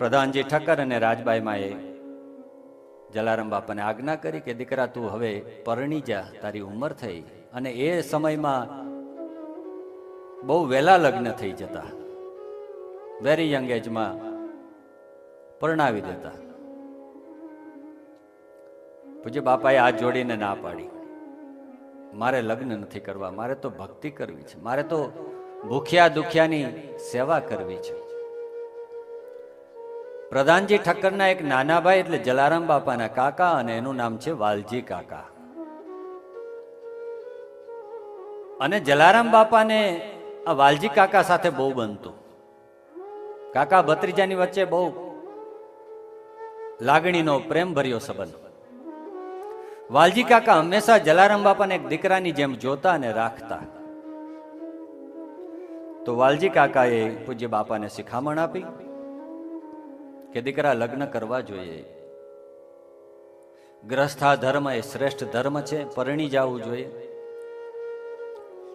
પ્રધાનજી ઠક્કર અને રાજબાઈમાં જલારામ બાપાને આજ્ઞા કરી કે દીકરા તું હવે પરણી જા, તારી ઉંમર થઈ. અને એ સમયમાં બહુ વહેલા લગ્ન થઈ જતા, વેરી યંગ એજમાં પરણાવી દેતા. પૂજ્ય બાપાએ હાથ જોડીને ના પાડી, મારે લગ્ન નથી કરવા, મારે તો ભક્તિ કરવી છે, મારે તો ભૂખ્યા દુખ્યાની સેવા કરવી છે. પ્રધાનજી ઠક્કરના એક નાના ભાઈ એટલે જલારામ બાપાના કાકા, અને એનું નામ છે વાલજી કાકા. અને જલારામ બાપાને આ વાલજી કાકા સાથે બહુ બનતું. કાકા ભત્રીજાની વચ્ચે બહુ લાગણીનો પ્રેમ ભર્યો સંબંધ. વાલજી કાકા હંમેશા જલારામ બાપાને એક દીકરાની જેમ જોતા અને રાખતા. તો વાલજી કાકાએ પૂજ્ય બાપાને શિખામણ આપી કે દીકરા લગ્ન કરવા જોઈએ, ગ્રસ્થા ધર્મ એ શ્રેષ્ઠ ધર્મ છે, પરણી જવું જોઈએ.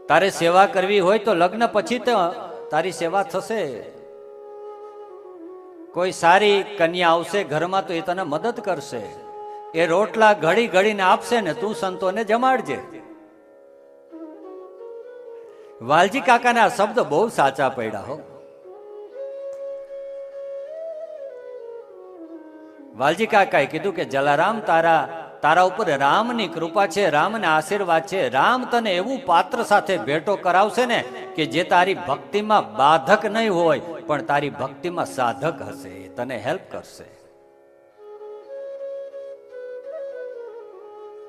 તારે સેવા કરવી હોય તો લગ્ન પછી તો તારી સેવા થશે. કોઈ સારી કન્યા આવશે ઘરમાં તો એ તને મદદ કરશે, એ રોટલા ઘડી ઘડીને આપશે ને તું સંતોને જમાડજે. વાલજી કાકાના શબ્દ બહુ સાચા પડ્યા હો. વાલજી કાકાએ કીધું કે જલારામ તારા ઉપર રામની કૃપા છે, રામના આશીર્વાદ છે. રામ તને એવું પાત્ર સાથે ભેટો કરાવશે ને કે જે તારી ભક્તિમાં બાધક નહીં હોય પણ તારી ભક્તિમાં સાધક હશે, તને હેલ્પ કરશે.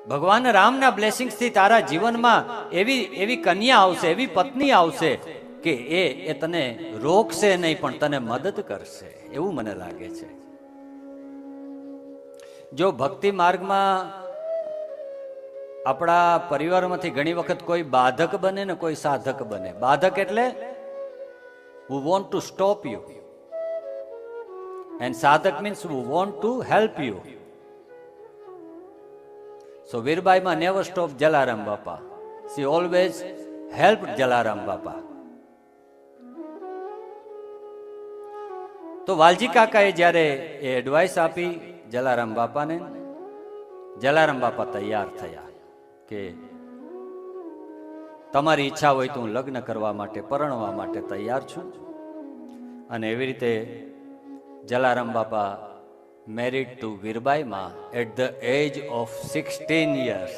ભગવાન રામના બ્લેસિંગ્સથી તારા જીવનમાં એવી કન્યા આવશે, એવી પત્ની આવશે કે એ તને રોકશે નહીં પણ તને મદદ કરશે, એવું મને લાગે છે. જો ભક્તિ માર્ગમાં આપણા પરિવારમાંથી ઘણી વખત કોઈ બાધક બને ને કોઈ સાધક બને. બાધક એટલે who want to stop you and સાધક means who want to help you. So વીરબાઈમાં never stop Jalaram બાપા. She always helped જલારામ બાપા. તો વાલજી કાકાએ જ્યારે એ એડવાઇસ આપી જલારામ બાપાને, જલારામ બાપા તૈયાર થયા કે તમારી ઈચ્છા હોય તો હું લગ્ન કરવા માટે, પરણવા માટે તૈયાર છું. અને એવી રીતે જલારામ બાપા મેરીડ ટુ વીરબાઈમાં at the age of 16 years.